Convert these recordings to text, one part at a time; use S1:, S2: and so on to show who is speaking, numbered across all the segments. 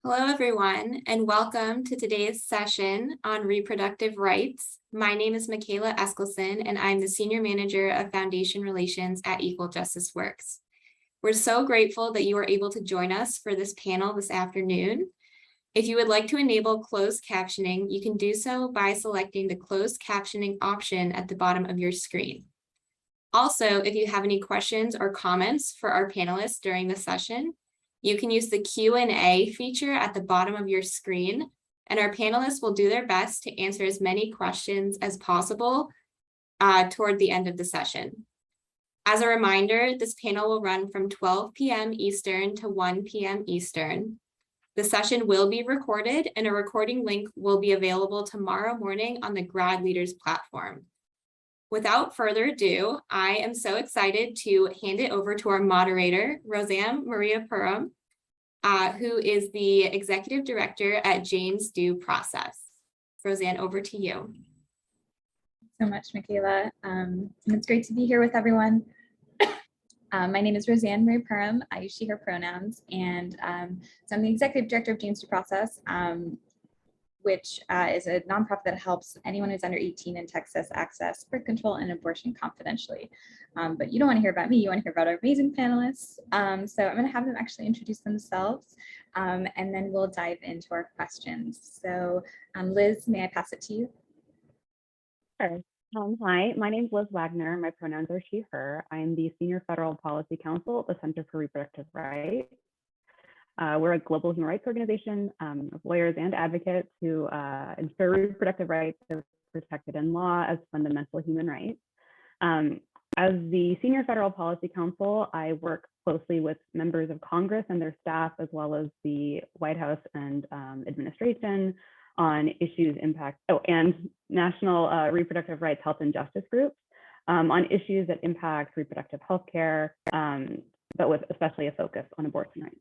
S1: Hello, everyone, and welcome to today's session on reproductive rights. My name is McKayla Eskilson, and I'm the Senior Manager of Foundation Relations at Equal Justice Works. We're so grateful that you are able to join us for this panel this afternoon. If you would like to enable closed captioning, you can do so by selecting the closed captioning option at the bottom of your screen. Also, if you have any questions or comments for our panelists during the session, you can use the Q&A feature at the bottom of your screen, and our panelists will do their best to answer as many questions as possible toward the end of the session. As a reminder, this panel will run from 12 p.m. Eastern to 1 p.m. Eastern. The session will be recorded, and a recording link will be available tomorrow morning on the Grad Leaders platform. Without further ado, I am so excited to hand it over to our moderator, Rosann Mariappuram, who is the Executive Director at Jane's Due Process. Rosann, over to you.
S2: So much, McKayla. It's great to be here with everyone. My name is Rosann Mariappuram. I use she, her pronouns, and so I'm the Executive Director of Jane's Due Process, which is a nonprofit that helps anyone who's under 18 in Texas access birth control and abortion confidentially. But you don't want to hear about me, you want to hear about our amazing panelists. So I'm going to have them actually introduce themselves, and then we'll dive into our questions. So Liz, may I pass it to you?
S3: Sure. Hi, my name is Liz Wagner. My pronouns are she, her. I'm the Senior Federal Policy Counsel at the Center for Reproductive Rights. We're a global human rights organization of lawyers and advocates who ensure reproductive rights are protected in law as fundamental human rights. As the Senior Federal Policy Counsel, I work closely with members of Congress and their staff, as well as the White House and administration on issues and national reproductive rights, health, and justice groups on issues that impact reproductive health care, but with especially a focus on abortion rights.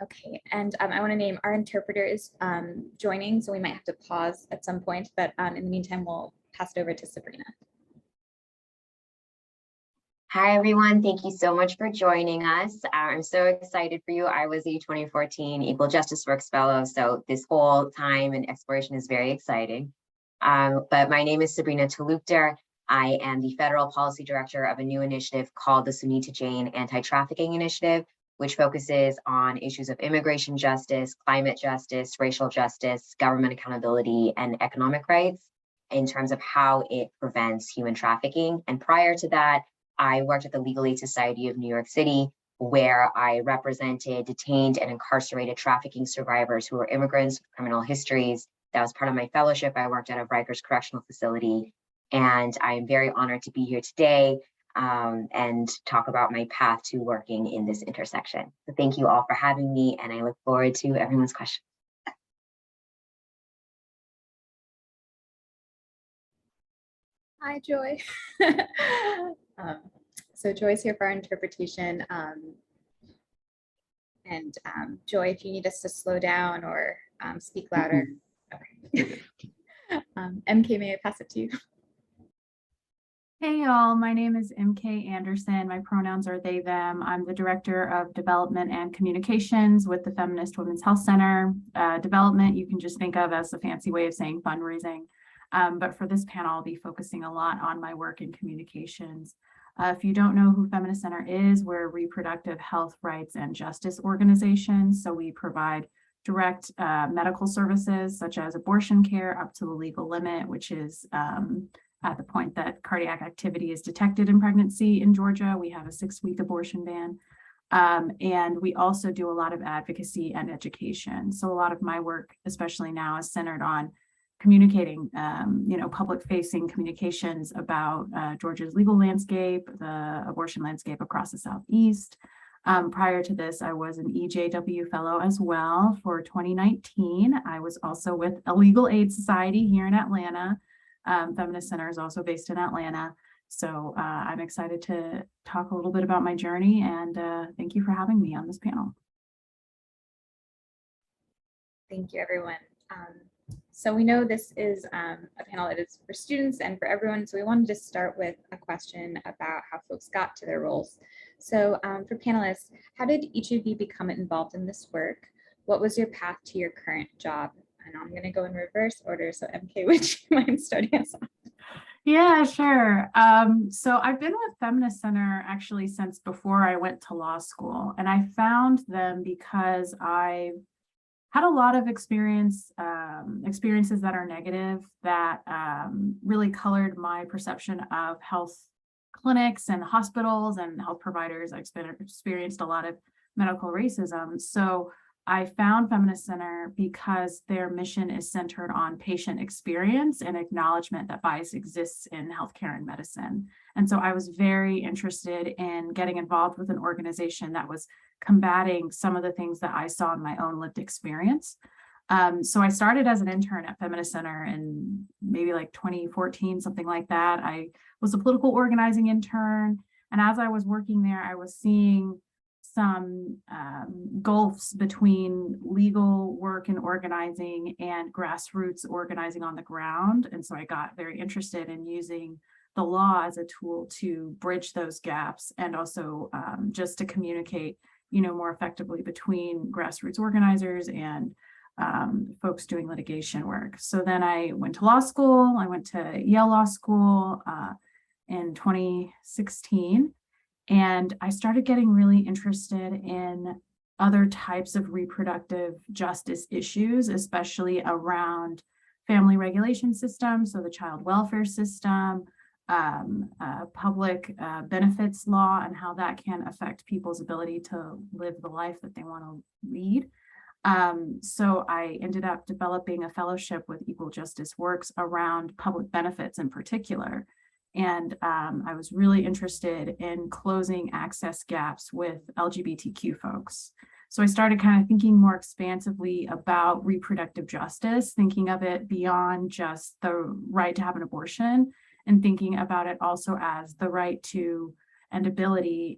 S2: Okay, and I want to name our interpreter is joining, so we might have to pause at some point, but in the meantime, we'll pass it over to Sabrina.
S4: Hi, everyone. Thank you so much for joining us. I'm so excited for you. I was a 2014 Equal Justice Works Fellow, so this whole time and exploration is very exciting. But my name is Sabrina Taluker. I am the Federal Policy Director of a new initiative called the Sunita Jain Anti-Trafficking Initiative, which focuses on issues of immigration justice, climate justice, racial justice, government accountability, and economic rights in terms of how it prevents human trafficking. And prior to that, I worked at the Legal Aid Society of New York City, where I represented detained and incarcerated trafficking survivors who were immigrants with criminal histories. That was part of my fellowship. I worked at a Rikers Correctional Facility, and I am very honored to be here today and talk about my path to working in this intersection. So thank you all for having me, and I look forward to everyone's questions.
S2: Hi, Joy. So Joy's here for our interpretation. And Joy, if you need us to slow down or speak louder. Okay. MK, may I pass it to you?
S5: Hey y'all, my name is MK Anderson. My pronouns are they, them. I'm the Director of Development and Communications with the Feminist Women's Health Center. Development, you can just think of as a fancy way of saying fundraising. But for this panel, I'll be focusing a lot on my work in communications. If you don't know who Feminist Center is, we're a reproductive health rights and justice organization. So we provide direct medical services such as abortion care up to the legal limit, which is at the point that cardiac activity is detected in pregnancy in Georgia. We have a 6-week abortion ban. And we also do a lot of advocacy and education. So a lot of my work, especially now, is centered on communicating, public-facing communications about Georgia's legal landscape, the abortion landscape across the Southeast. Prior to this, I was an EJW fellow as well for 2019. I was also with a Legal Aid Society here in Atlanta. Feminist Center is also based in Atlanta. So I'm excited to talk a little bit about my journey, and thank you for having me on this panel.
S2: Thank you, everyone. So we know this is a panel that is for students and for everyone. So we wanted to start with a question about how folks got to their roles. So for panelists, how did each of you become involved in this work? What was your path to your current job? And I'm going to go in reverse order. So MK, would you mind starting us off?
S5: Yeah, sure. So I've been with Feminist Center actually since before I went to law school, and I found them because I had a lot of experiences that are negative that really colored my perception of health clinics and hospitals and health providers. I experienced a lot of medical racism. So I found Feminist Center because their mission is centered on patient experience and acknowledgement that bias exists in healthcare and medicine. And so I was very interested in getting involved with an organization that was combating some of the things that I saw in my own lived experience. So I started as an intern at Feminist Center in maybe like 2014, something like that. I was a political organizing intern. And as I was working there, I was seeing some gulfs between legal work and organizing and grassroots organizing on the ground. And so I got very interested in using the law as a tool to bridge those gaps and also just to communicate, more effectively between grassroots organizers and folks doing litigation work. So then I went to law school. I went to Yale Law School in 2016. And I started getting really interested in other types of reproductive justice issues, especially around family regulation systems, so the child welfare system, public benefits law, and how that can affect people's ability to live the life that they want to lead. So I ended up developing a fellowship with Equal Justice Works around public benefits in particular. And I was really interested in closing access gaps with LGBTQ folks. So I started kind of thinking more expansively about reproductive justice, thinking of it beyond just the right to have an abortion, and thinking about it also as the right to and ability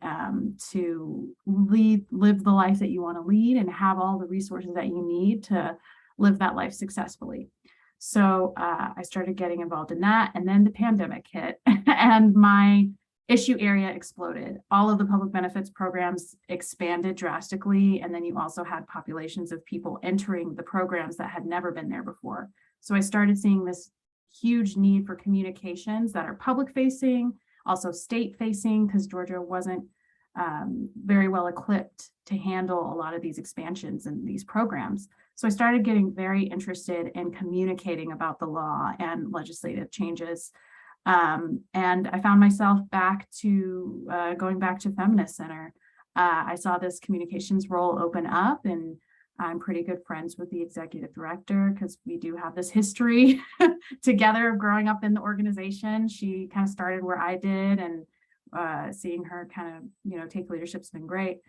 S5: to live the life that you want to lead and have all the resources that you need to live that life successfully. So I started getting involved in that, and then the pandemic hit and my issue area exploded. All of the public benefits programs expanded drastically, and then you also had populations of people entering the programs that had never been there before. So I started seeing this huge need for communications that are public facing, also state facing, because Georgia wasn't very well equipped to handle a lot of these expansions and these programs. So I started getting very interested in communicating about the law and legislative changes. And I found myself going back to Feminist Center. I saw this communications role open up, and I'm pretty good friends with the executive director because we do have this history together of growing up in the organization. She kind of started where I did, and seeing her kind of, take leadership's been great.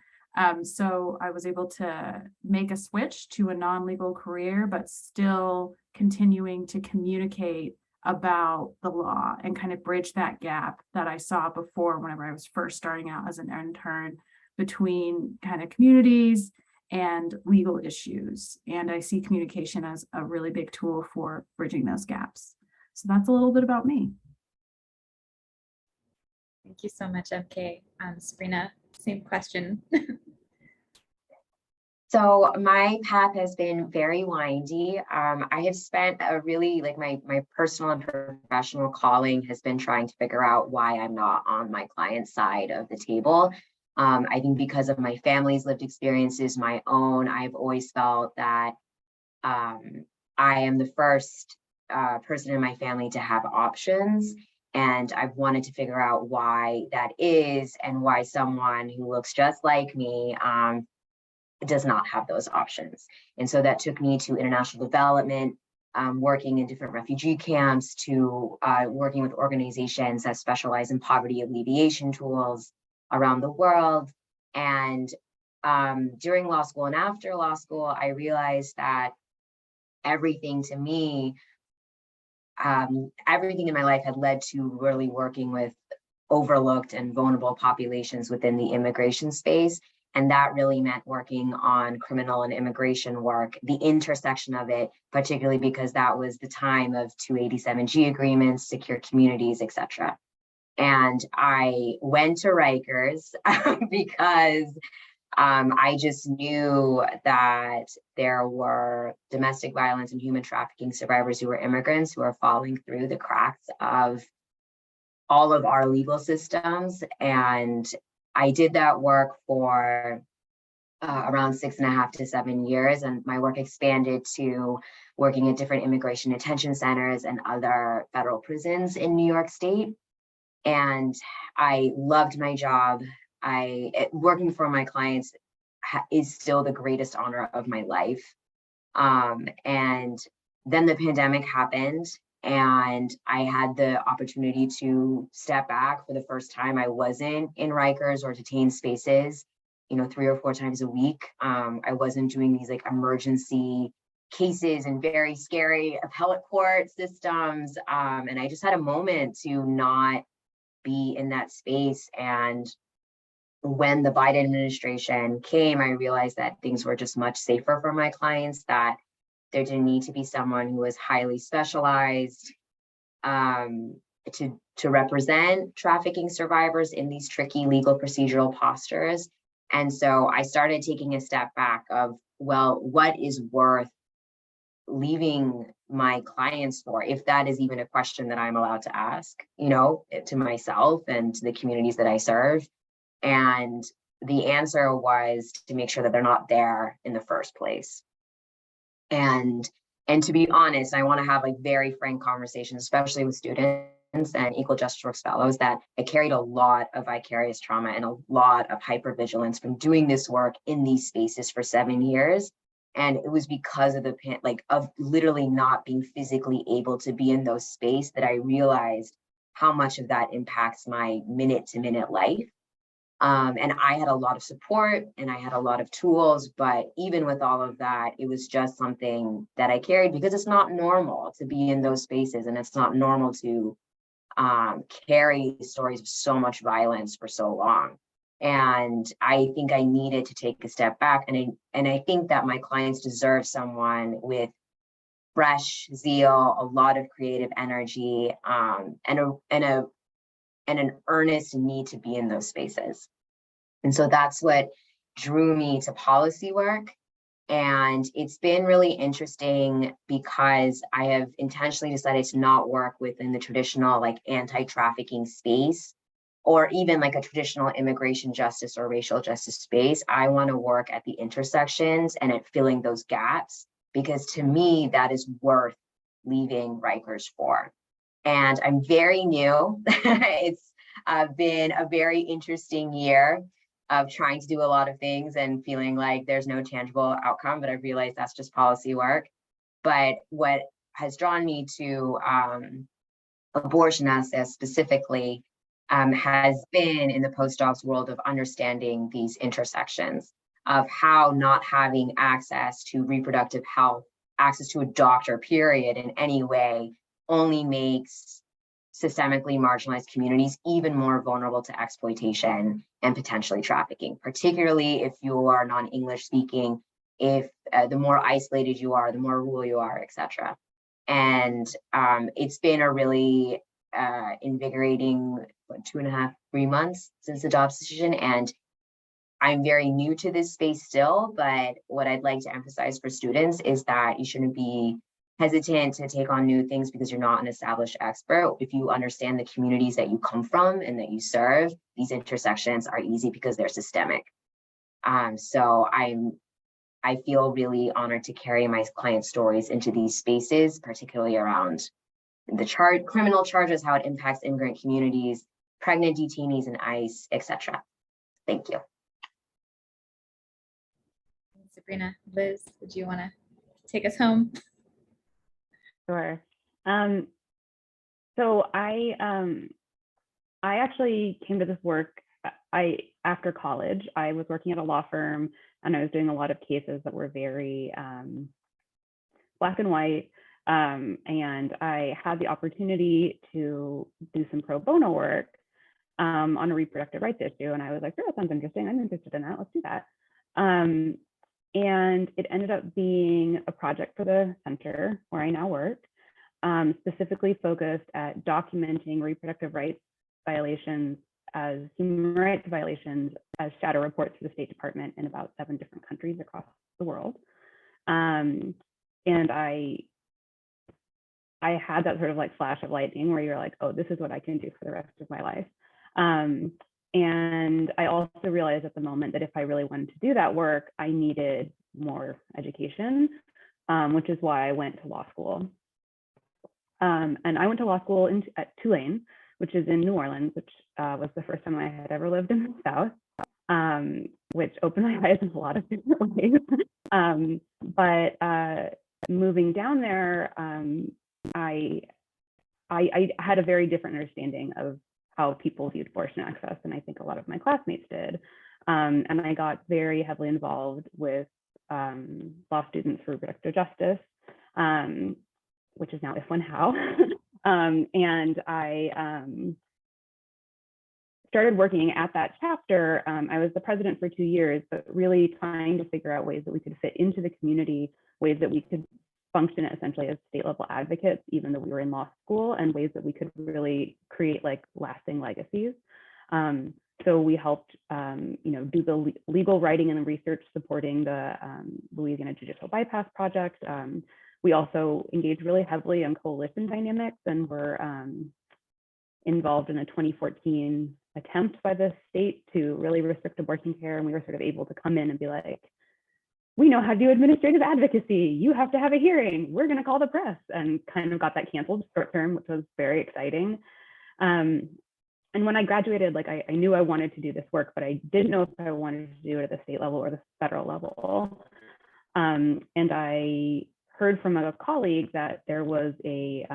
S5: So I was able to make a switch to a non-legal career, but still continuing to communicate about the law and kind of bridge that gap that I saw before whenever I was first starting out as an intern between kind of communities and legal issues. And I see communication as a really big tool for bridging those gaps. So that's a little bit about me.
S2: Thank you so much, MK. Sabrina, same question.
S4: So my path has been very windy. I have spent a really, my personal and professional calling has been trying to figure out why I'm not on my client's side of the table. I think because of my family's lived experiences, my own, I've always felt that I am the first person in my family to have options. And I've wanted to figure out why that is and why someone who looks just like me does not have those options. And so that took me to international development, working in different refugee camps, to working with organizations that specialize in poverty alleviation tools around the world. And during law school and after law school, I realized that everything to me, everything in my life had led to really working with overlooked and vulnerable populations within the immigration space. And that really meant working on criminal and immigration work, the intersection of it, particularly because that was the time of 287G agreements, secure communities, et cetera. And I went to Rikers because I just knew that there were domestic violence and human trafficking survivors who were immigrants who are falling through the cracks of all of our legal systems. And I did that work for around 6.5 to 7 years. And my work expanded to working at different immigration detention centers and other federal prisons in New York State. And I loved my job. Working for my clients is still the greatest honor of my life. And then the pandemic happened, and I had the opportunity to step back for the first time. I wasn't in Rikers or detained spaces, 3 or 4 times a week. I wasn't doing these like emergency cases and very scary appellate court systems. And I just had a moment to not be in that space. And when the Biden administration came, I realized that things were just much safer for my clients, that there didn't need to be someone who was highly specialized to represent trafficking survivors in these tricky legal procedural postures. And so I started taking a step back of, well, what is worth leaving my clients for, if that is even a question that I'm allowed to ask, to myself and to the communities that I serve. And the answer was to make sure that they're not there in the first place. And to be honest, I want to have like very frank conversations, especially with students and Equal Justice Works fellows, that I carried a lot of vicarious trauma and a lot of hypervigilance from doing this work in these spaces for 7 years. And it was because of of literally not being physically able to be in those spaces that I realized how much of that impacts my minute-to-minute life. And I had a lot of support and I had a lot of tools, but even with all of that, it was just something that I carried because it's not normal to be in those spaces, and it's not normal to carry stories of so much violence for so long. And I think I needed to take a step back, and I think that my clients deserve someone with fresh zeal, a lot of creative energy, and an earnest need to be in those spaces. And so that's what drew me to policy work. And it's been really interesting because I have intentionally decided to not work within the traditional like anti-trafficking space, or even like a traditional immigration justice or racial justice space. I want to work at the intersections and at filling those gaps, because to me, that is worth leaving Rikers for. And I'm very new. It's been a very interesting year of trying to do a lot of things and feeling like there's no tangible outcome, but I've realized that's just policy work. But what has drawn me to abortion access specifically has been in the postdoc's world of understanding these intersections of how not having access to reproductive health, access to a doctor, period, in any way, only makes systemically marginalized communities even more vulnerable to exploitation and potentially trafficking, particularly if you are non-English speaking, if the more isolated you are, the more rural you are, etc. And it's been a really invigorating 2.5, 3 months since the jobs decision. And I'm very new to this space still, but what I'd like to emphasize for students is that you shouldn't be hesitant to take on new things because you're not an established expert. If you understand the communities that you come from and that you serve, these intersections are easy because they're systemic. So I feel really honored to carry my client stories into these spaces, particularly around the criminal charges, how it impacts immigrant communities, pregnant detainees in ICE, etc. Thank you.
S2: Sabrina, Liz, would you want to take us home?
S3: Sure. So I actually came to this work. After college, I was working at a law firm, and I was doing a lot of cases that were very black and white. And I had the opportunity to do some pro bono work on a reproductive rights issue, and I was like, "Sure, that sounds interesting. I'm interested in that. Let's do that." And it ended up being a project for the center where I now work, specifically focused at documenting reproductive rights violations as human rights violations as shadow reports to the State Department in about 7 different countries across the world. And I had that sort of like flash of lightning where you're like, oh, this is what I can do for the rest of my life. And I also realized at the moment that if I really wanted to do that work, I needed more education, which is why I went to law school. And I went to law school at Tulane, which is in New Orleans, which was the first time I had ever lived in the South, which opened my eyes in a lot of different ways. But moving down there, I had a very different understanding of how people viewed abortion access than I think a lot of my classmates did. And I got very heavily involved with law students for reproductive justice, which is now If When How. And I started working at that chapter. I was the president for 2 years, but really trying to figure out ways that we could fit into the community, ways that we could function essentially as state level advocates, even though we were in law school, and ways that we could really create like lasting legacies. So we helped, do the legal writing and the research supporting the Louisiana Judicial Bypass Project. We also engaged really heavily in coalition dynamics and were involved in a 2014 attempt by the state to really restrict abortion care. And we were sort of able to come in and be like, we know how to do administrative advocacy. You have to have a hearing. We're going to call the press, and kind of got that canceled short term, which was very exciting. And when I graduated, like I knew I wanted to do this work, but I didn't know if I wanted to do it at the state level or the federal level. And I heard from a colleague that there was a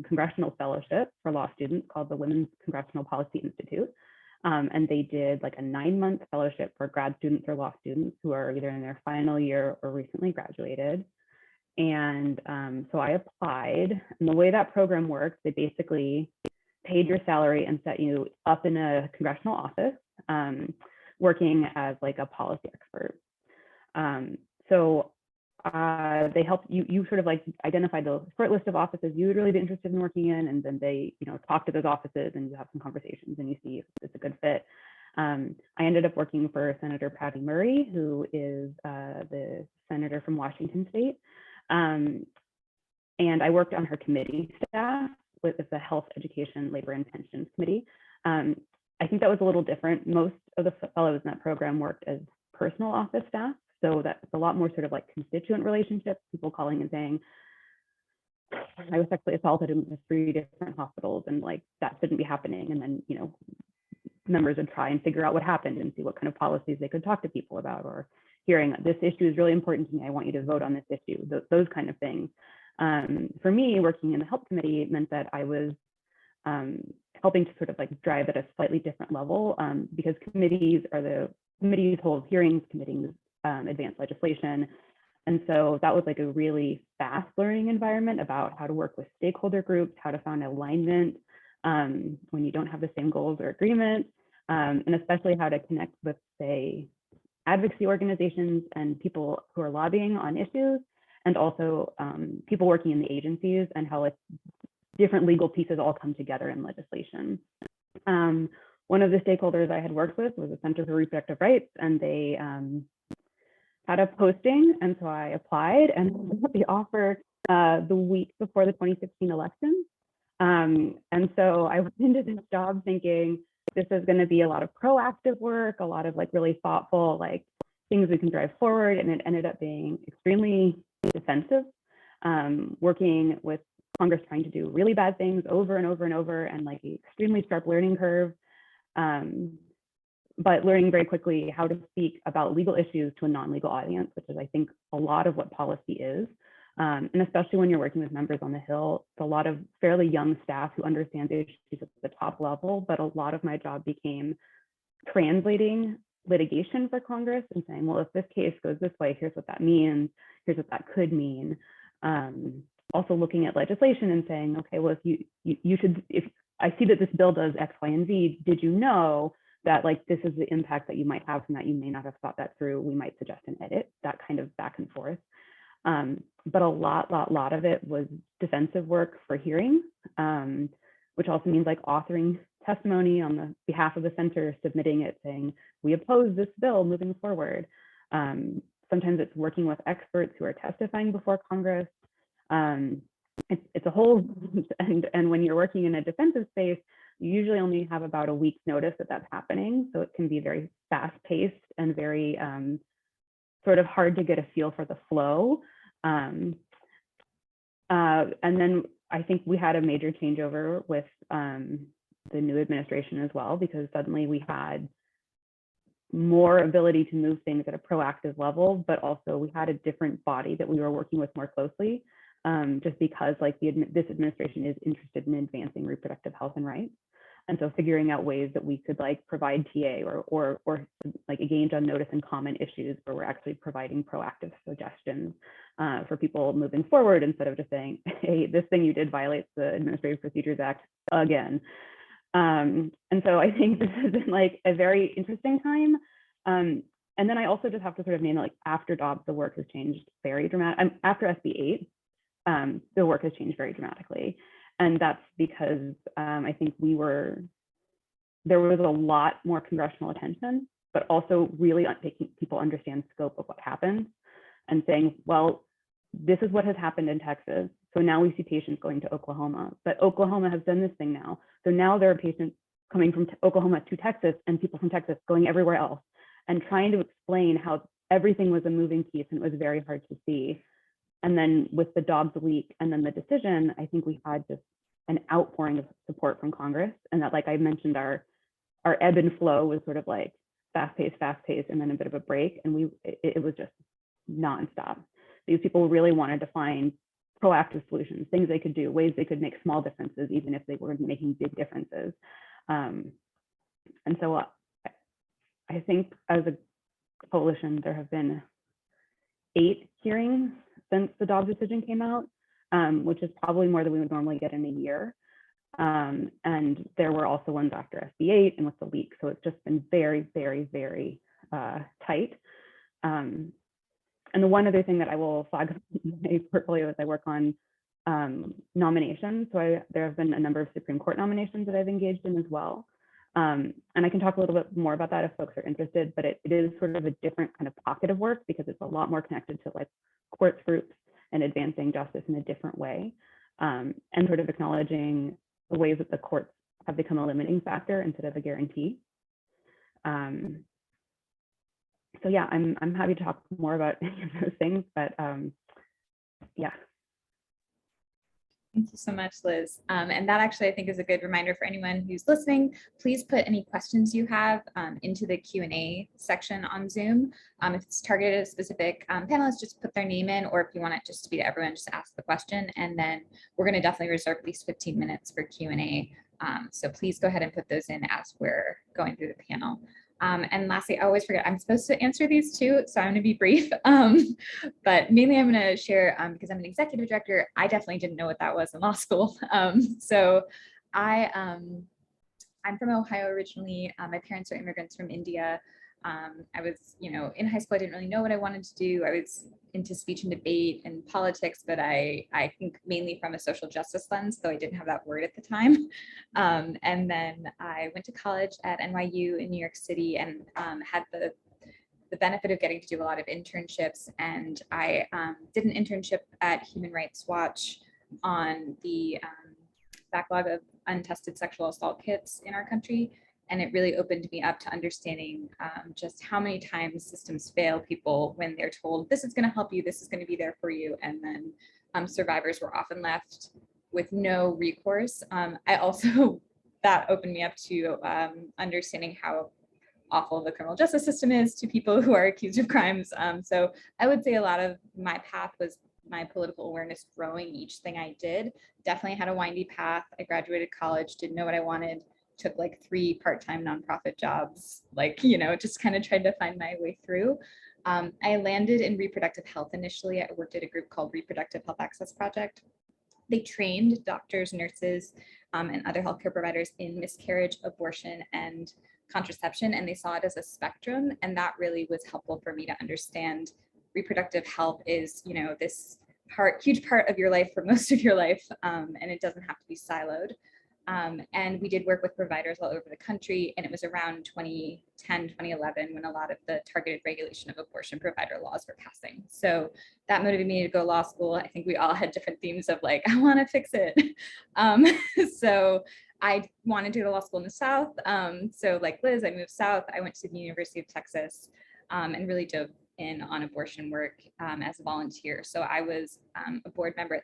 S3: congressional fellowship for law students called the Women's Congressional Policy Institute. And they did like a 9-month fellowship for grad students or law students who are either in their final year or recently graduated. And so I applied, and the way that program works, they basically paid your salary and set you up in a congressional office, working as like a policy expert. So they help you sort of like identify the short list of offices you would really be interested in working in, and then they talk to those offices and you have some conversations and you see if it's a good fit. I ended up working for Senator Patty Murray, who is the senator from Washington State, and I worked on her committee staff with the Health, Education, Labor, and Pensions Committee. I think that was a little different. Most of the fellows in that program worked as personal office staff. So that's a lot more sort of like constituent relationships, people calling and saying, I was sexually assaulted in 3 different hospitals and like that shouldn't be happening. And then, members would try and figure out what happened and see what kind of policies they could talk to people about, or hearing this issue is really important to me. I want you to vote on this issue, those kind of things. For me, working in the Health Committee meant that I was helping to sort of like drive at a slightly different level, because committees hold hearings, committees advance legislation. And so that was like a really fast learning environment about how to work with stakeholder groups, how to find alignment when you don't have the same goals or agreements, and especially how to connect with, say, advocacy organizations and people who are lobbying on issues, and also people working in the agencies, and how like different legal pieces all come together in legislation. One of the stakeholders I had worked with was the Center for Reproductive Rights, and they had a posting, and so I applied and got the offer the week before the 2016 election. And so I went into this job thinking this is going to be a lot of proactive work, a lot of like really thoughtful like things we can drive forward, and it ended up being extremely defensive, working with Congress trying to do really bad things over and over and over, and like an extremely sharp learning curve. But learning very quickly how to speak about legal issues to a non-legal audience, which is, I think, a lot of what policy is. And especially when you're working with members on the Hill, it's a lot of fairly young staff who understand the issues at the top level, but a lot of my job became translating litigation for Congress and saying, well, if this case goes this way, here's what that means, here's what that could mean. Also looking at legislation and saying, okay, well, if you should, if I see that this bill does X, Y, and Z, did you know that like this is the impact that you might have from that? You may not have thought that through. We might suggest an edit, that kind of back and forth. But a lot of it was defensive work for hearings, which also means like authoring testimony on the behalf of the center, submitting it saying, we oppose this bill moving forward. Sometimes it's working with experts who are testifying before Congress. It's a whole, and when you're working in a defensive space, you usually only have about a week's notice that that's happening. So it can be very fast paced and very sort of hard to get a feel for the flow. And then I think we had a major changeover with the new administration as well, because suddenly we had more ability to move things at a proactive level, but also we had a different body that we were working with more closely, just because like this administration is interested in advancing reproductive health and rights. And so figuring out ways that we could like provide TA or like engage on notice and comment issues where we're actually providing proactive suggestions for people moving forward, instead of just saying, hey, this thing you did violates the Administrative Procedures Act again. And so I think this has been like a very interesting time. And then I also just have to sort of name it, like after Dobbs, the work has changed very dramatically. After SB 8, the work has changed very dramatically. And that's because I think there was a lot more congressional attention, but also really making people understand scope of what happened and saying, well, this is what has happened in Texas. So now we see patients going to Oklahoma, but Oklahoma has done this thing now. So now there are patients coming from Oklahoma to Texas and people from Texas going everywhere else, and trying to explain how everything was a moving piece and it was very hard to see. And then with the Dobbs leak and then the decision, I think we had just an outpouring of support from Congress. And that, like I mentioned, our ebb and flow was sort of like fast paced, and then a bit of a break. And it was just nonstop. These people really wanted to find proactive solutions, things they could do, ways they could make small differences, even if they weren't making big differences. And so I think as a coalition, there have been 8 hearings since the Dobbs decision came out, which is probably more than we would normally get in a year. And there were also ones after SB 8 and with the leak. So it's just been very, very, very tight. And the one other thing that I will flag in my portfolio is I work on nominations. So there have been a number of Supreme Court nominations that I've engaged in as well. And I can talk a little bit more about that if folks are interested, but it is sort of a different kind of pocket of work, because it's a lot more connected to like courts groups and advancing justice in a different way, and sort of acknowledging the ways that the courts have become a limiting factor instead of a guarantee. So yeah, I'm happy to talk more about any of those things, but yeah.
S2: Thank you so much, Liz. And that actually, I think, is a good reminder for anyone who's listening. Please put any questions you have into the Q&A section on Zoom. If it's targeted at a specific panelist, just put their name in, or if you want it just to be to everyone, just ask the question. And then we're going to definitely reserve at least 15 minutes for Q&A. So please go ahead and put those in as we're going through the panel. And lastly, I always forget, I'm supposed to answer these too, so I'm going to be brief. But mainly I'm going to share, because I'm an executive director, I definitely didn't know what that was in law school. So I'm from Ohio originally. My parents are immigrants from India. I was, in high school, I didn't really know what I wanted to do. I was into speech and debate and politics, but I think mainly from a social justice lens, though I didn't have that word at the time. And then I went to college at NYU in New York City and had the benefit of getting to do a lot of internships. And I did an internship at Human Rights Watch on the backlog of untested sexual assault kits in our country. And it really opened me up to understanding just how many times systems fail people when they're told, this is going to help you, this is going to be there for you. And then survivors were often left with no recourse. I also, that opened me up to understanding how awful the criminal justice system is to people who are accused of crimes. So I would say a lot of my path was my political awareness growing each thing I did. Definitely had a windy path. I graduated college, didn't know what I wanted. Took like 3 part-time nonprofit jobs, just kind of tried to find my way through. I landed in reproductive health initially. I worked at a group called Reproductive Health Access Project. They trained doctors, nurses, and other healthcare providers in miscarriage, abortion, and contraception, and they saw it as a spectrum. And that really was helpful for me to understand reproductive health is, this huge part of your life for most of your life, and it doesn't have to be siloed. And we did work with providers all over the country. And it was around 2010, 2011, when a lot of the targeted regulation of abortion provider laws were passing. So that motivated me to go to law school. I think we all had different themes of like, I want to fix it. So I wanted to go to law school in the South. So like Liz, I moved South. I went to the University of Texas and really dove in on abortion work as a volunteer. So I was a board member at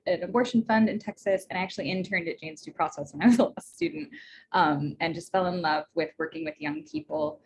S2: an abortion fund in Texas, and I actually interned at Jane's Due Process when I was a law student, and just fell in love with working with young people.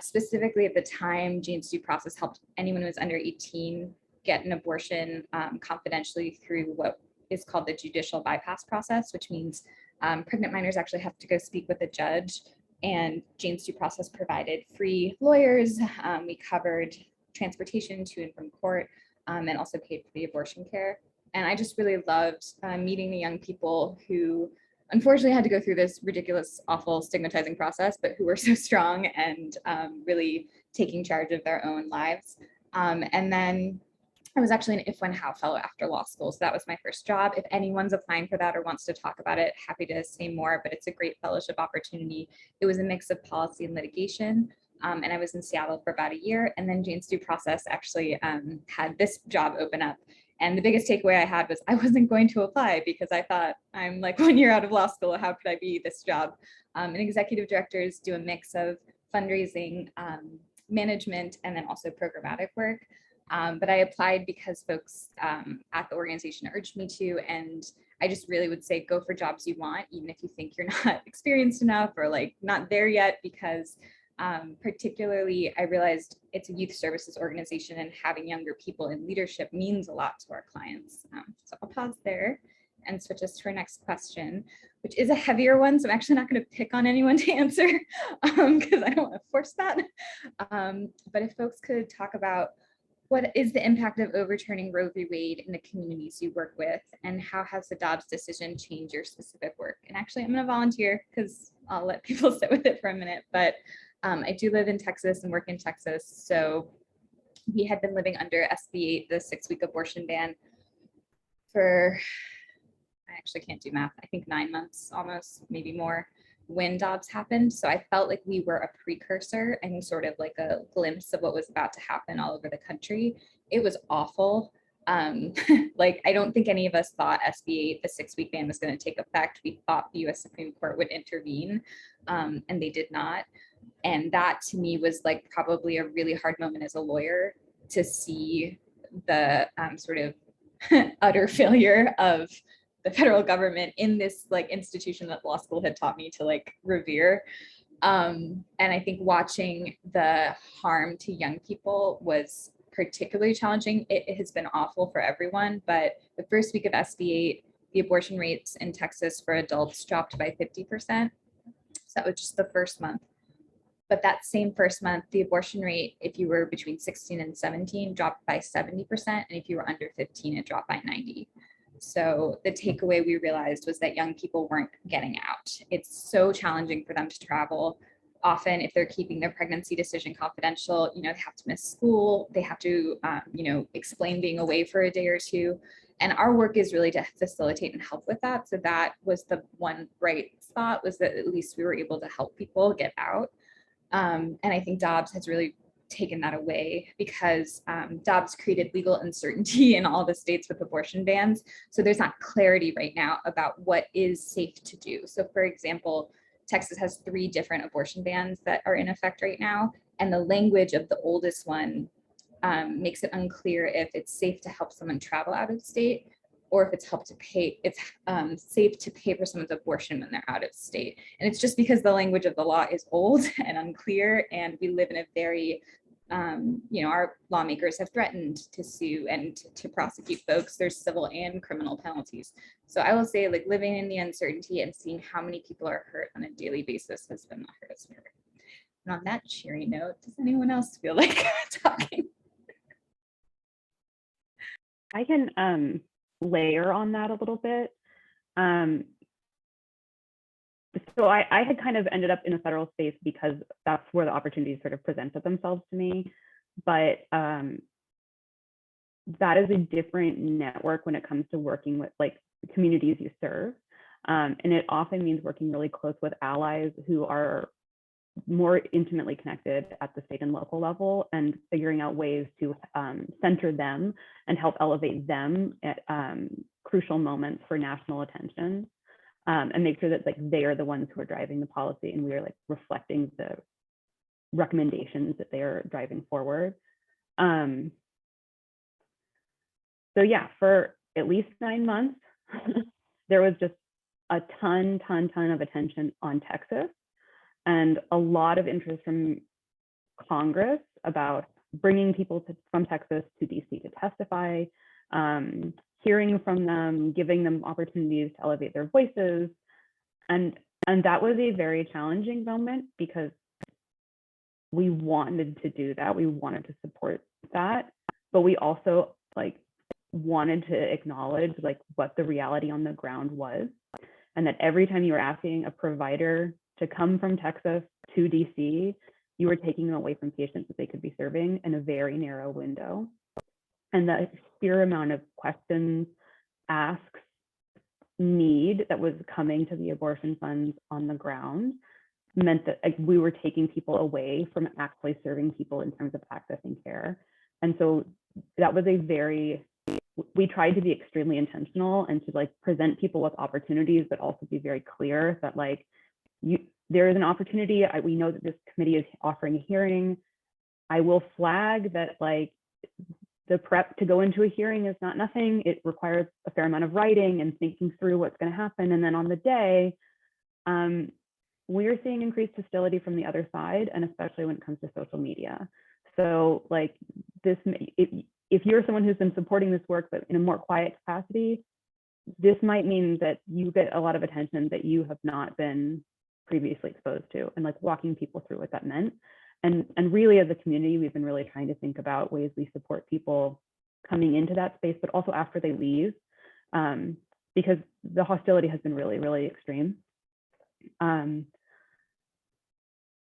S2: Specifically at the time, Jane's Due Process helped anyone who was under 18 get an abortion confidentially through what is called the judicial bypass process, which means pregnant minors actually have to go speak with a judge, and Jane's Due Process provided free lawyers. We covered transportation to and from court, and also paid for the abortion care. And I just really loved meeting the young people who unfortunately had to go through this ridiculous, awful, stigmatizing process, but who were so strong and really taking charge of their own lives. And then I was actually an If When How fellow after law school. So that was my first job. If anyone's applying for that or wants to talk about it, happy to say more, but it's a great fellowship opportunity. It was a mix of policy and litigation. And I was in Seattle for about a year. And then Jane's Due Process actually had this job open up. And the biggest takeaway I had was I wasn't going to apply because I thought I'm like 1 year out of law school. How could I be this job? And executive directors do a mix of fundraising, management, and then also programmatic work. But I applied because folks at the organization urged me to, and I just really would say go for jobs you want, even if you think you're not experienced enough or like not there yet, because particularly I realized it's a youth services organization, and having younger people in leadership means a lot to our clients. So I'll pause there and switch us to our next question, which is a heavier one. So I'm actually not going to pick on anyone to answer because I don't want to force that. But if folks could talk about what is the impact of overturning Roe v. Wade in the communities you work with, and how has the Dobbs decision changed your specific work? And actually, I'm going to volunteer because I'll let people sit with it for a minute. But I do live in Texas and work in Texas. So we had been living under SB 8, the 6-week abortion ban, for, I actually can't do math, I think 9 months, almost, maybe more, when Dobbs happened. So I felt like we were a precursor and sort of like a glimpse of what was about to happen all over the country. It was awful. Like, I don't think any of us thought SB 8, the 6-week ban, was going to take effect. We thought the US Supreme Court would intervene, and they did not. And that to me was like probably a really hard moment as a lawyer, to see the sort of utter failure of the federal government in this like institution that law school had taught me to like revere. And I think watching the harm to young people was particularly challenging. It has been awful for everyone, but the first week of SB 8, the abortion rates in Texas for adults dropped by 50%. So that was just the first month. But that same first month, the abortion rate, if you were between 16 and 17, dropped by 70%. And if you were under 15, it dropped by 90%. So the takeaway we realized was that young people weren't getting out. It's so challenging for them to travel. Often, if they're keeping their pregnancy decision confidential, they have to miss school. They have to, explain being away for a day or two. And our work is really to facilitate and help with that. So that was the one bright spot, was that at least we were able to help people get out. And I think Dobbs has really taken that away, because Dobbs created legal uncertainty in all the states with abortion bans. So there's not clarity right now about what is safe to do. So for example, Texas has 3 different abortion bans that are in effect right now. And the language of the oldest one makes it unclear if it's safe to help someone travel out of state, or if it's safe to pay for someone's abortion when they're out of state. And it's just because the language of the law is old and unclear, and we live in a very, our lawmakers have threatened to sue and to prosecute folks. There's civil and criminal penalties. So I will say, like, living in the uncertainty and seeing how many people are hurt on a daily basis has been the hardest part. And on that cheery note, does anyone else feel like talking?
S3: I can layer on that a little bit. So I had kind of ended up in a federal space because that's where the opportunities sort of presented themselves to me. But that is a different network when it comes to working with like communities you serve. And it often means working really close with allies who are more intimately connected at the state and local level, and figuring out ways to center them and help elevate them at crucial moments for national attention, and make sure that like they are the ones who are driving the policy and we are like reflecting the recommendations that they are driving forward. So yeah, for at least 9 months, there was just a ton of attention on Texas, and a lot of interest from Congress about bringing people from Texas to DC to testify, hearing from them, giving them opportunities to elevate their voices. And that was a very challenging moment because we wanted to do that. We wanted to support that, but we also like wanted to acknowledge like what the reality on the ground was. And that every time you were asking a provider to come from Texas to DC, you were taking them away from patients that they could be serving in a very narrow window. And the sheer amount of questions, asks, need that was coming to the abortion funds on the ground meant that like, we were taking people away from actually serving people in terms of accessing care. And so that was we tried to be extremely intentional and to like present people with opportunities, but also be very clear that like there is an opportunity. We know that this committee is offering a hearing. I will flag that like the prep to go into a hearing is not nothing. It requires a fair amount of writing and thinking through what's going to happen. And then on the day, we are seeing increased hostility from the other side, and especially when it comes to social media. So like this, if you're someone who's been supporting this work, but in a more quiet capacity, this might mean that you get a lot of attention that you have not been previously exposed to, and like walking people through what that meant. And really as a community, we've been really trying to think about ways we support people coming into that space, but also after they leave, because the hostility has been really, really extreme. And,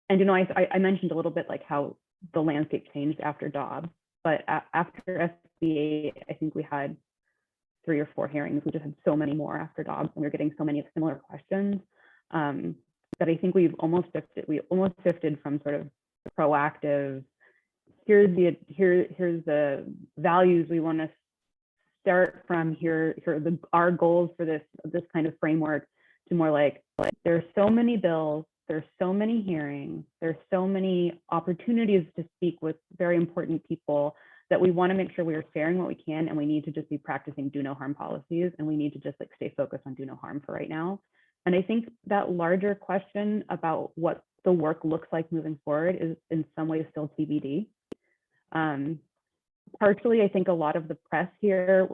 S3: you know, I mentioned a little bit like how the landscape changed after Dobbs, but after SB8, I think we had 3 or 4 hearings. We just had so many more after Dobbs, and we were getting so many similar questions that I think we almost shifted from sort of proactive, here's the values we want to start from, here are our goals for this kind of framework, to more like there's so many bills, there's so many hearings, there's so many opportunities to speak with very important people that we want to make sure we are sharing what we can, and we need to just be practicing do no harm policies, and we need to just like stay focused on do no harm for right now. And I think that larger question about what the work looks like moving forward is in some ways still TBD. Partially, I think a lot of the press here,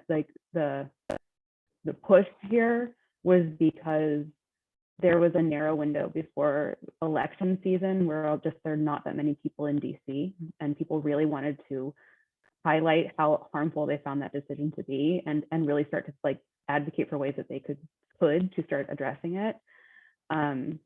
S3: like the push here, was because there was a narrow window before election season where there are not that many people in DC, and people really wanted to highlight how harmful they found that decision to be, and really start to like advocate for ways that they could to start addressing it. And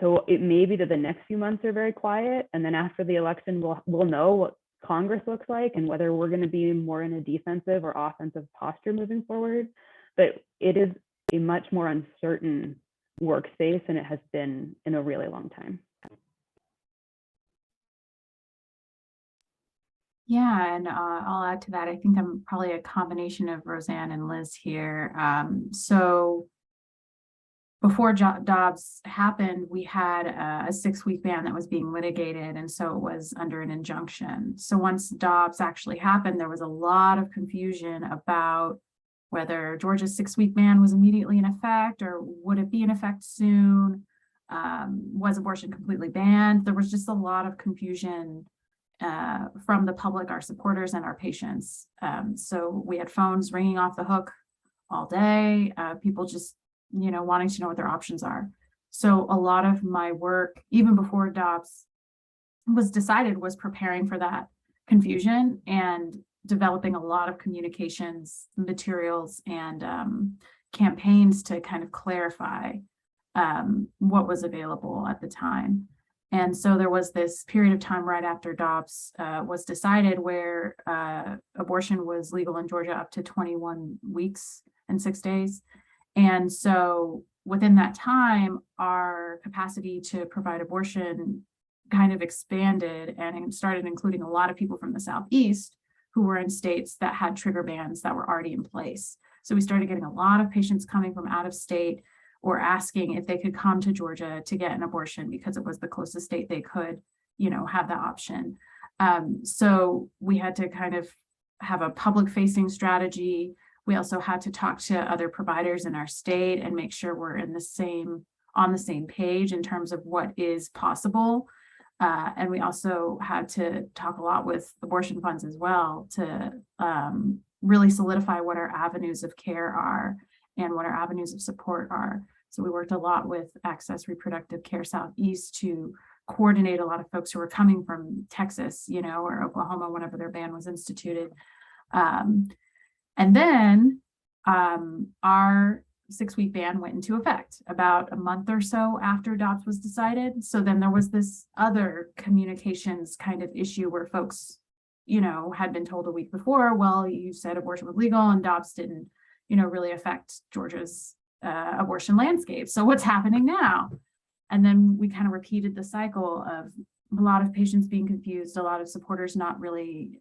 S3: so it may be that the next few months are very quiet, and then after the election, we'll know what Congress looks like and whether we're going to be more in a defensive or offensive posture moving forward. But it is a much more uncertain workspace than it has been in a really long time.
S5: Yeah, and I'll add to that. I think I'm probably a combination of Rosann and Liz here. So before Dobbs happened, we had a 6-week ban that was being litigated, and so it was under an injunction. So once Dobbs actually happened, there was a lot of confusion about whether Georgia's 6-week ban was immediately in effect, or would it be in effect soon? Was abortion completely banned? There was just a lot of confusion from the public, our supporters, and our patients. So we had phones ringing off the hook all day, people just, you know, wanting to know what their options are. So a lot of my work, even before Dobbs was decided, was preparing for that confusion and developing a lot of communications materials and campaigns to kind of clarify what was available at the time. And so there was this period of time right after Dobbs was decided where abortion was legal in Georgia up to 21 weeks and 6 days. And so within that time, our capacity to provide abortion kind of expanded and started including a lot of people from the Southeast who were in states that had trigger bans that were already in place. So we started getting a lot of patients coming from out of state or asking if they could come to Georgia to get an abortion because it was the closest state they could, have that option. So we had to kind of have a public facing strategy. We also had to talk to other providers in our state and make sure we're on the same page in terms of what is possible. And we also had to talk a lot with abortion funds as well to really solidify what our avenues of care are and what our avenues of support are. So we worked a lot with Access Reproductive Care Southeast to coordinate a lot of folks who were coming from Texas, or Oklahoma whenever their ban was instituted. And then our 6-week ban went into effect about a month or so after DOPS was decided. So then there was this other communications kind of issue where folks, had been told a week before, well, you said abortion was legal and DOPS didn't, really affect Georgia's abortion landscape. So what's happening now? And then we kind of repeated the cycle of a lot of patients being confused, a lot of supporters not really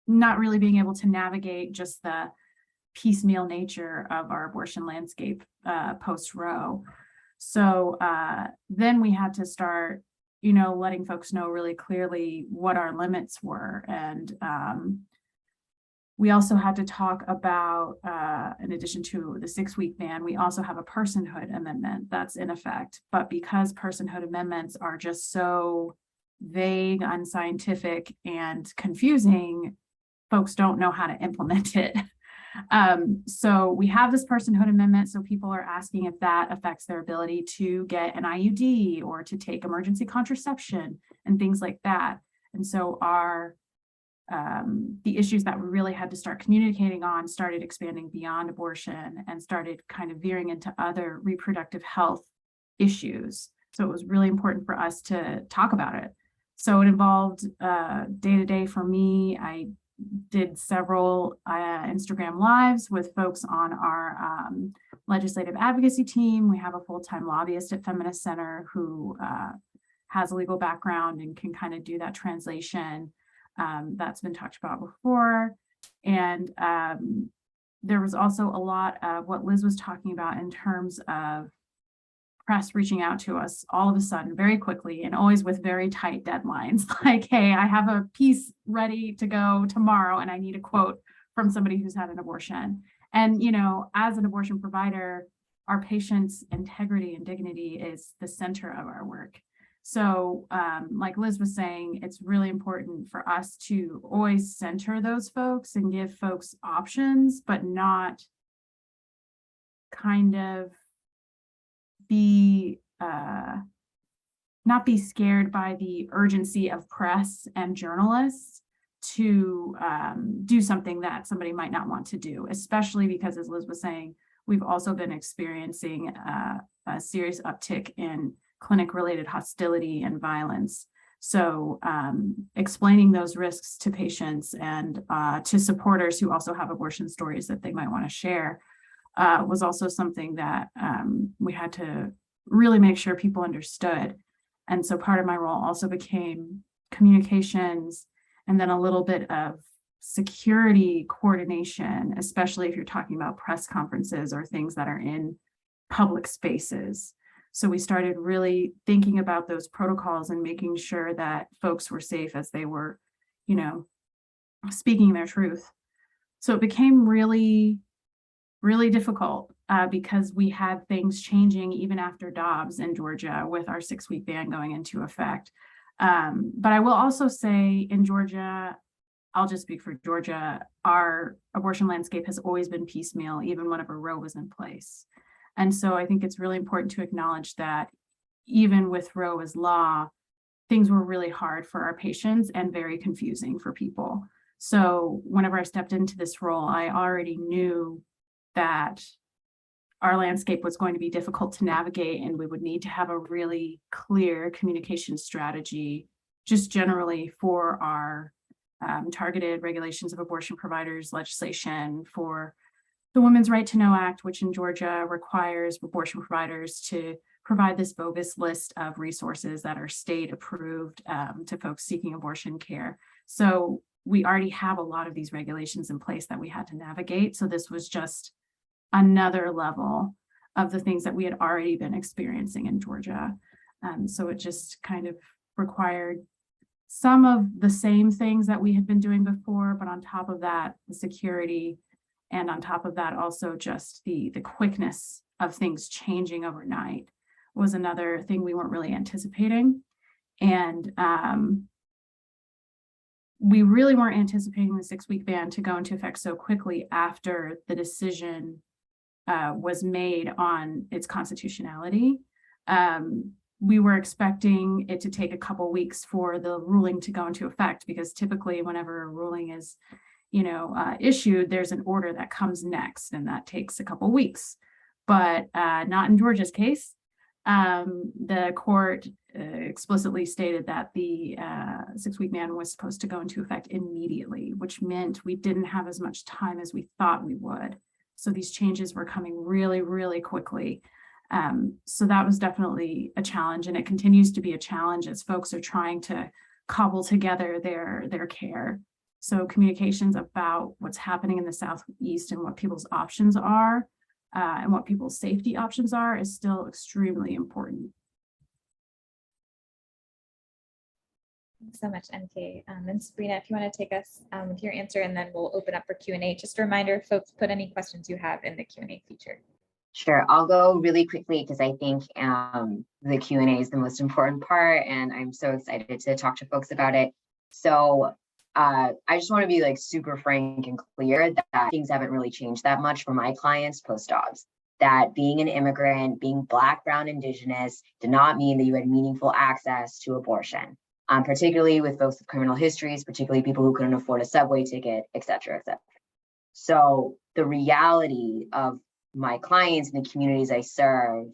S5: being able to navigate just the piecemeal nature of our abortion landscape post-Roe. So then we had to start, letting folks know really clearly what our limits were. And we also had to talk about, in addition to the 6-week ban, we also have a personhood amendment that's in effect. But because personhood amendments are just so vague, unscientific, and confusing, folks don't know how to implement it. So we have this personhood amendment. So people are asking if that affects their ability to get an IUD or to take emergency contraception and things like that. And so the issues that we really had to start communicating on started expanding beyond abortion and started kind of veering into other reproductive health issues. So it was really important for us to talk about it. So it involved day-to-day for me. I did several Instagram lives with folks on our legislative advocacy team. We have a full-time lobbyist at Feminist Center who has a legal background and can kind of do that translation. That's been talked about before. And there was also a lot of what Liz was talking about in terms of press reaching out to us all of a sudden very quickly and always with very tight deadlines. Like, hey, I have a piece ready to go tomorrow and I need a quote from somebody who's had an abortion. And, as an abortion provider, our patients' integrity and dignity is the center of our work. So like Liz was saying, it's really important for us to always center those folks and give folks options, but not kind of be scared by the urgency of press and journalists to do something that somebody might not want to do, especially because, as Liz was saying, we've also been experiencing a serious uptick in clinic-related hostility and violence. So explaining those risks to patients and to supporters who also have abortion stories that they might want to share was also something that we had to really make sure people understood. And so part of my role also became communications and then a little bit of security coordination, especially if you're talking about press conferences or things that are in public spaces. So we started really thinking about those protocols and making sure that folks were safe as they were, speaking their truth. So it became really, really difficult because we had things changing even after Dobbs in Georgia with our 6-week ban going into effect. But I will also say in Georgia, I'll just speak for Georgia, our abortion landscape has always been piecemeal, even whenever Roe was in place. And so I think it's really important to acknowledge that even with Roe as law, things were really hard for our patients and very confusing for people. So whenever I stepped into this role, I already knew that our landscape was going to be difficult to navigate and we would need to have a really clear communication strategy just generally for our targeted regulations of abortion providers legislation, for the Women's Right to Know Act, which in Georgia requires abortion providers to provide this bogus list of resources that are state approved to folks seeking abortion care. So we already have a lot of these regulations in place that we had to navigate. So this was just another level of the things that we had already been experiencing in Georgia. So it just kind of required some of the same things that we had been doing before, but on top of that, the security, and on top of that, also just the quickness of things changing overnight was another thing we weren't really anticipating. And we really weren't anticipating the 6-week ban to go into effect so quickly after the decision was made on its constitutionality. We were expecting it to take a couple weeks for the ruling to go into effect, because typically whenever a ruling is issued, there's an order that comes next, and that takes a couple weeks, but not in Georgia's case. The court explicitly stated that the 6-week ban was supposed to go into effect immediately, which meant we didn't have as much time as we thought we would. So these changes were coming really, really quickly. So that was definitely a challenge, and it continues to be a challenge as folks are trying to cobble together their care. So communications about what's happening in the Southeast and what people's options are and what people's safety options are is still extremely important.
S2: Thanks so much, MK. And Sabrina, if you want to take us with your answer, and then we'll open up for Q&A. Just a reminder, folks, put any questions you have in the Q&A feature.
S4: Sure, I'll go really quickly because I think the Q&A is the most important part, and I'm so excited to talk to folks about it. So I just want to be like super frank and clear that things haven't really changed that much for my clients post-Dobbs. That being an immigrant, being Black, Brown, Indigenous did not mean that you had meaningful access to abortion, particularly with folks with criminal histories, particularly people who couldn't afford a subway ticket, et cetera, et cetera. So the reality of my clients and the communities I serve,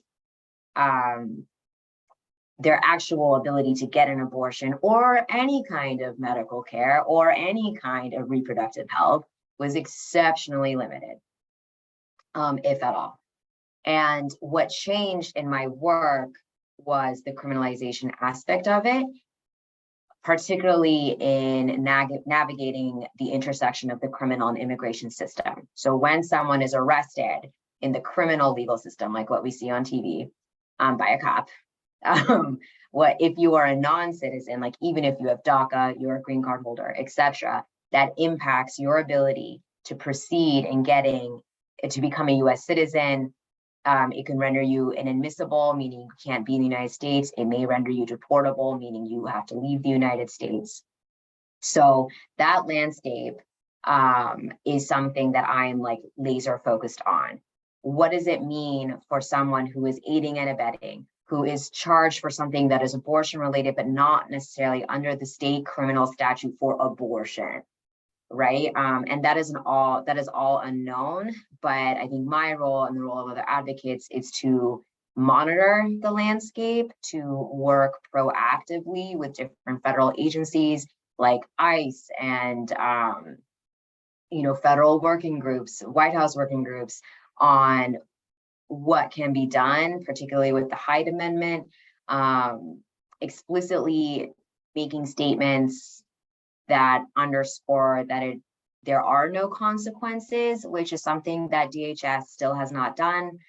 S4: their actual ability to get an abortion or any kind of medical care or any kind of reproductive health was exceptionally limited, if at all. And what changed in my work was the criminalization aspect of it, particularly in navigating the intersection of the criminal and immigration system. So when someone is arrested in the criminal legal system, like what we see on TV by a cop, what if you are a non-citizen, like even if you have DACA, you're a green card holder, etc., that impacts your ability to proceed in getting to become a US citizen. It can render you inadmissible, meaning you can't be in the United States. It may render you deportable, meaning you have to leave the United States. So that landscape is something that I'm like laser focused on. What does it mean for someone who is aiding and abetting, who is charged for something that is abortion related, but not necessarily under the state criminal statute for abortion, right? And that is all unknown, but I think my role and the role of other advocates is to monitor the landscape, to work proactively with different federal agencies like ICE and federal working groups, White House working groups on what can be done, particularly with the Hyde Amendment, explicitly making statements that underscore that there are no consequences, which is something that DHS still has not done.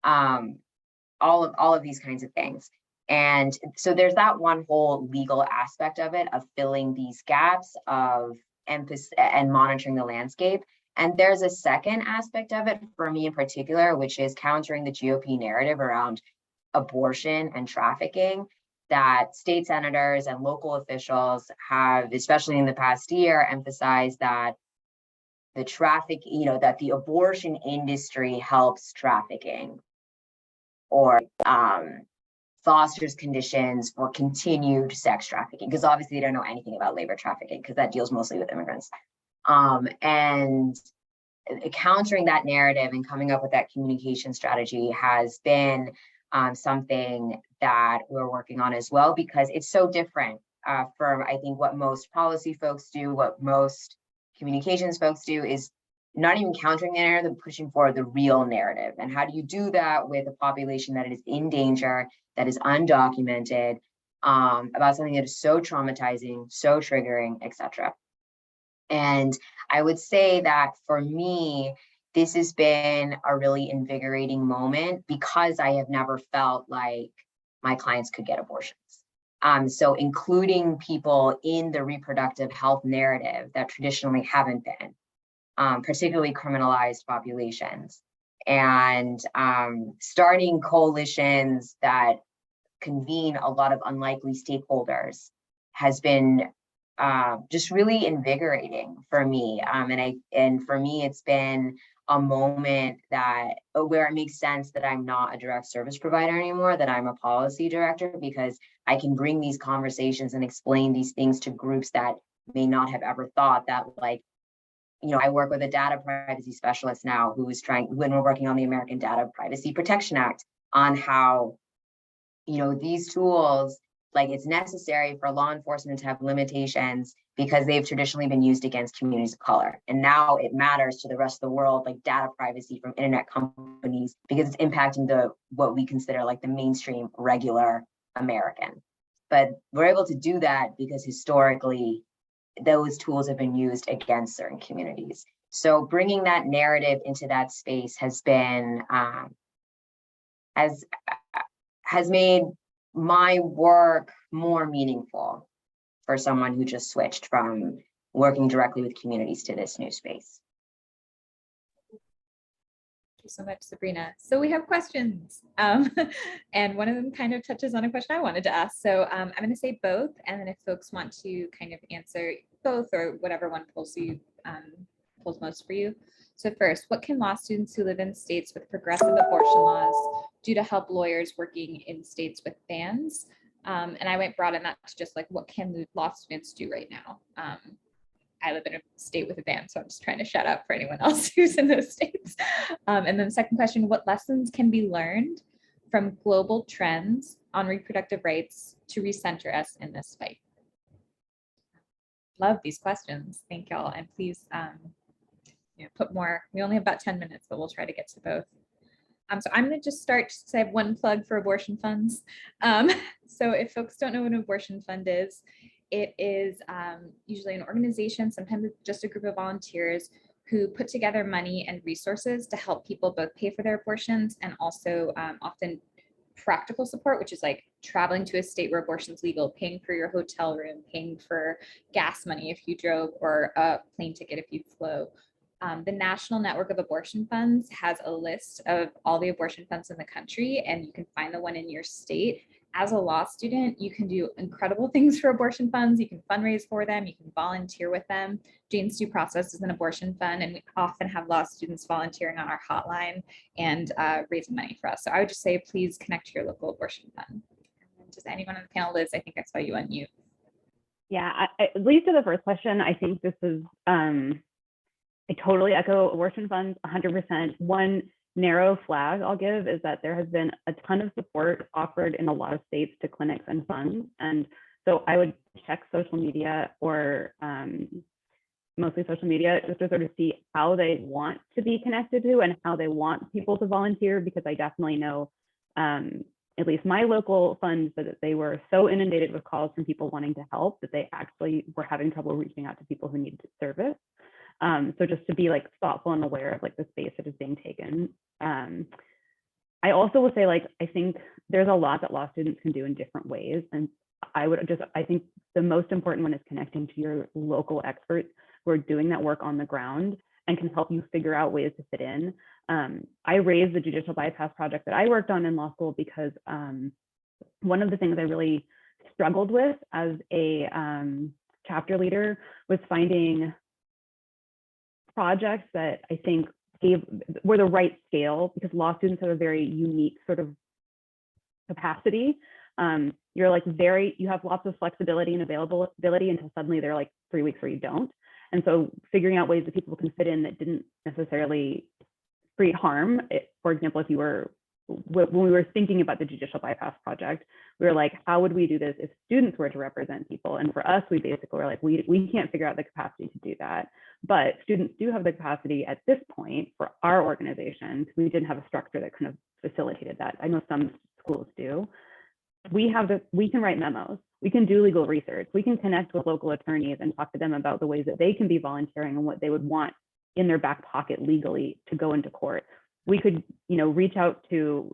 S4: All of these kinds of things. And so there's that one whole legal aspect of it, of filling these gaps of emphasis and monitoring the landscape. And there's a second aspect of it for me in particular, which is countering the GOP narrative around abortion and trafficking that state senators and local officials have, especially in the past year, emphasized that that the abortion industry helps trafficking or fosters conditions for continued sex trafficking, because obviously they don't know anything about labor trafficking because that deals mostly with immigrants. And countering that narrative and coming up with that communication strategy has been something that we're working on as well, because it's so different from, I think, what most policy folks do, what most communications folks do is not even countering the narrative, pushing forward the real narrative. And how do you do that with a population that is in danger, that is undocumented, about something that is so traumatizing, so triggering, etc. And I would say that for me, this has been a really invigorating moment because I have never felt like my clients could get abortions. So including people in the reproductive health narrative that traditionally haven't been, particularly criminalized populations, and starting coalitions that convene a lot of unlikely stakeholders has been just really invigorating for me. And for me, it's been a moment that where it makes sense that I'm not a direct service provider anymore, that I'm a policy director, because I can bring these conversations and explain these things to groups that may not have ever thought that, like, you know, I work with a data privacy specialist now when we're working on the American Data Privacy Protection Act, on how, you know, these tools, like, it's necessary for law enforcement to have limitations because they've traditionally been used against communities of color. And now it matters to the rest of the world, like data privacy from internet companies, because it's impacting what we consider like the mainstream regular American. But we're able to do that because historically, those tools have been used against certain communities. So bringing that narrative into that space has been, has made my work more meaningful for someone who just switched from working directly with communities to this new space.
S2: Thank you so much, Sabrina. So we have questions, and one of them kind of touches on a question I wanted to ask. So I'm going to say both, and then if folks want to kind of answer both or whatever one pulls most for you. So first, what can law students who live in states with progressive abortion laws do to help lawyers working in states with bans? And I went broad on that to just like, what can law students do right now? I live in a state with a ban, so I'm just trying to shout out for anyone else who's in those states. And then the second question, what lessons can be learned from global trends on reproductive rights to recenter us in this fight? Love these questions. Thank y'all. And please put more. We only have about 10 minutes, but we'll try to get to both. So I'm going to just start because I have one plug for abortion funds. So if folks don't know what an abortion fund is, it is usually an organization, sometimes it's just a group of volunteers who put together money and resources to help people both pay for their abortions and also often practical support, which is like traveling to a state where abortion is legal, paying for your hotel room, paying for gas money if you drove, or a plane ticket if you flew. The National Network of Abortion Funds has a list of all the abortion funds in the country, and you can find the one in your state. As a law student, you can do incredible things for abortion funds. You can fundraise for them. You can volunteer with them. Jane's Due Process is an abortion fund, and we often have law students volunteering on our hotline and raising money for us. So I would just say, please connect to your local abortion fund. And does anyone on the panel, Liz, I think I saw you unmute.
S3: Yeah, at least to the first question, I think this is, I totally echo abortion funds 100%. One narrow flag I'll give is that there has been a ton of support offered in a lot of states to clinics and funds. And so I would check social media, or mostly social media, just to sort of see how they want to be connected to and how they want people to volunteer, because I definitely know, at least my local funds, that they were so inundated with calls from people wanting to help that they actually were having trouble reaching out to people who needed service. So just to be like thoughtful and aware of like the space that is being taken. I also will say, like, I think there's a lot that law students can do in different ways. And I think the most important one is connecting to your local experts who are doing that work on the ground and can help you figure out ways to fit in. I raised the judicial bypass project that I worked on in law school because one of the things I really struggled with as a chapter leader was finding projects that I think were the right scale, because law students have a very unique sort of capacity. You're like you have lots of flexibility and availability until suddenly there are like 3 weeks where you don't. And so figuring out ways that people can fit in that didn't necessarily create harm. For example, when we were thinking about the judicial bypass project, we were like, how would we do this if students were to represent people? And for us, we basically were like, we can't figure out the capacity to do that. But students do have the capacity at this point for our organization, because we didn't have a structure that kind of facilitated that. I know some schools do. We can write memos, we can do legal research, we can connect with local attorneys and talk to them about the ways that they can be volunteering and what they would want in their back pocket legally to go into court. We could, reach out to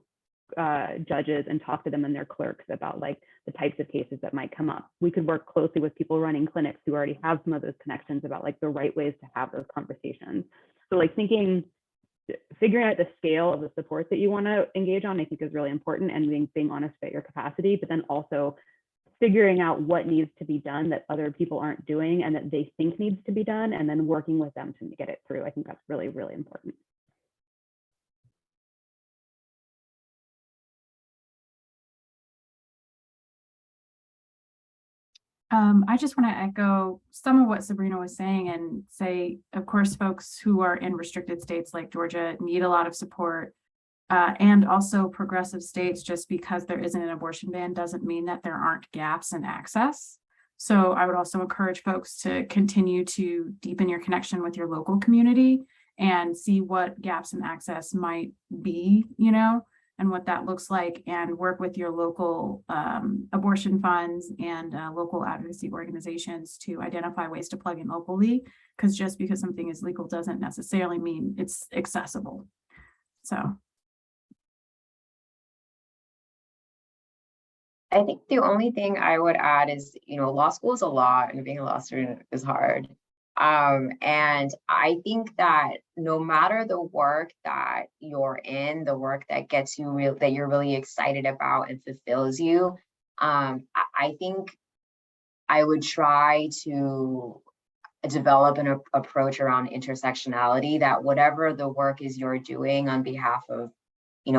S3: judges and talk to them and their clerks about like the types of cases that might come up. We could work closely with people running clinics who already have some of those connections about like the right ways to have those conversations. So like figuring out the scale of the support that you want to engage on, I think is really important, and being honest about your capacity, but then also figuring out what needs to be done that other people aren't doing and that they think needs to be done, and then working with them to get it through. I think that's really, really important.
S5: I just want to echo some of what Sabrina was saying and say, of course, folks who are in restricted states like Georgia need a lot of support. And also progressive states, just because there isn't an abortion ban doesn't mean that there aren't gaps in access. So I would also encourage folks to continue to deepen your connection with your local community and see what gaps in access might be, and what that looks like, and work with your local abortion funds and local advocacy organizations to identify ways to plug in locally, because just because something is legal doesn't necessarily mean it's accessible. So.
S4: I think the only thing I would add is, law school is a lot, and being a law student is hard. And I think that no matter the work that you're in, the work that gets you that you're really excited about and fulfills you, I think I would try to develop an approach around intersectionality, that whatever the work is you're doing on behalf of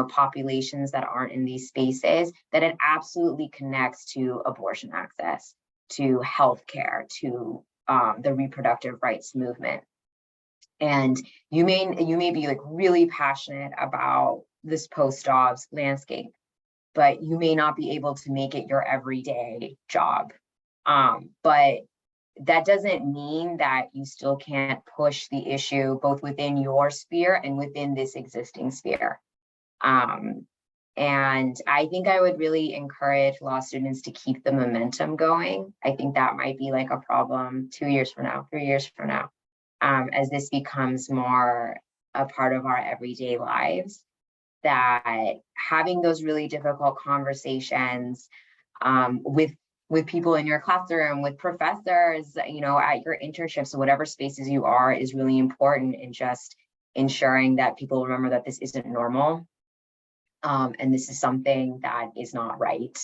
S4: populations that aren't in these spaces, that it absolutely connects to abortion access, to healthcare, to the reproductive rights movement. And you may be like really passionate about this post-obs landscape, but you may not be able to make it your everyday job. But that doesn't mean that you still can't push the issue both within your sphere and within this existing sphere. And I think I would really encourage law students to keep the momentum going. I think that might be like a problem 2 years from now, 3 years from now, as this becomes more a part of our everyday lives, that having those really difficult conversations with people in your classroom, with professors, at your internships, whatever spaces you are, is really important in just ensuring that people remember that this isn't normal. And this is something that is not right.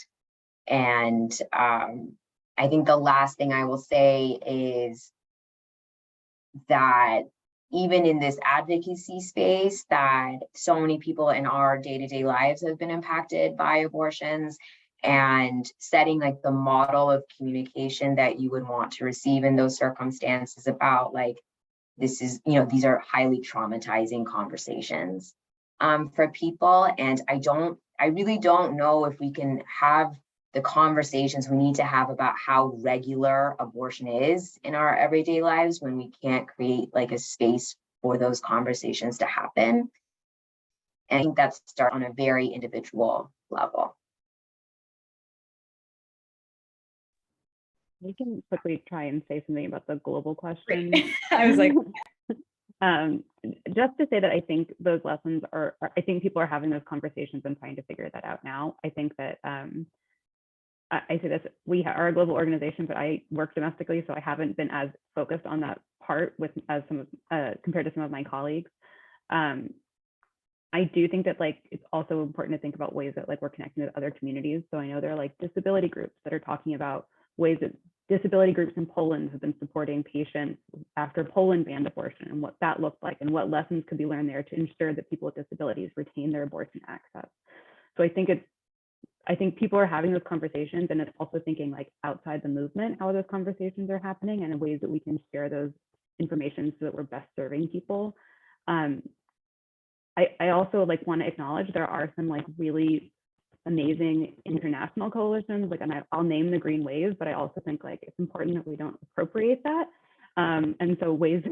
S4: And I think the last thing I will say is that even in this advocacy space, that so many people in our day-to-day lives have been impacted by abortions, and setting like the model of communication that you would want to receive in those circumstances about like, this is, these are highly traumatizing conversations for people. And I really don't know if we can have the conversations we need to have about how regular abortion is in our everyday lives when we can't create like a space for those conversations to happen. And I think that starts on a very individual level.
S3: We can quickly try and say something about the global question.
S2: I was like,
S3: just to say that I think those lessons are, I think people are having those conversations and trying to figure that out now. I think that I say this, we are a global organization, but I work domestically, so I haven't been as focused on that part as some of, compared to some of my colleagues. I do think that like it's also important to think about ways that like we're connecting with other communities. So I know there are like disability groups that are talking about ways that disability groups in Poland have been supporting patients after Poland banned abortion, and what that looked like and what lessons could be learned there to ensure that people with disabilities retain their abortion access. So I think people are having those conversations, and it's also thinking like outside the movement, how those conversations are happening and in ways that we can share those information so that we're best serving people. I also like want to acknowledge there are some like really amazing international coalitions, like, and I'll name the Green Waves, but I also think like it's important that we don't appropriate that. And so ways,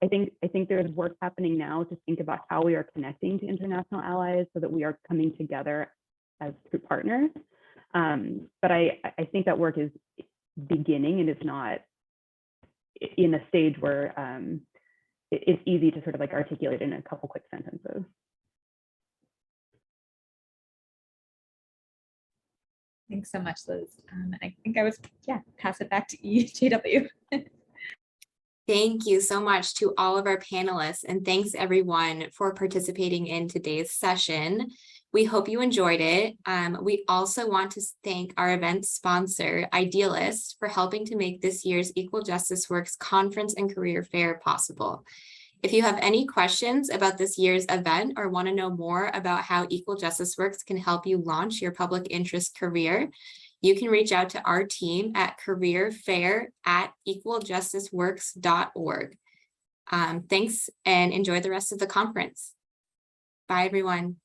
S3: I think there's work happening now to think about how we are connecting to international allies so that we are coming together as true partners. But I think that work is beginning and it's not in a stage where it's easy to sort of like articulate in a couple quick sentences.
S2: Thanks so much, Liz. I think I was, pass it back to JW.
S1: Thank you so much to all of our panelists, and thanks everyone for participating in today's session. We hope you enjoyed it. We also want to thank our event sponsor, Idealist, for helping to make this year's Equal Justice Works Conference and Career Fair possible. If you have any questions about this year's event or want to know more about how Equal Justice Works can help you launch your public interest career, you can reach out to our team at careerfair@equaljusticeworks.org. Thanks and enjoy the rest of the conference. Bye, everyone.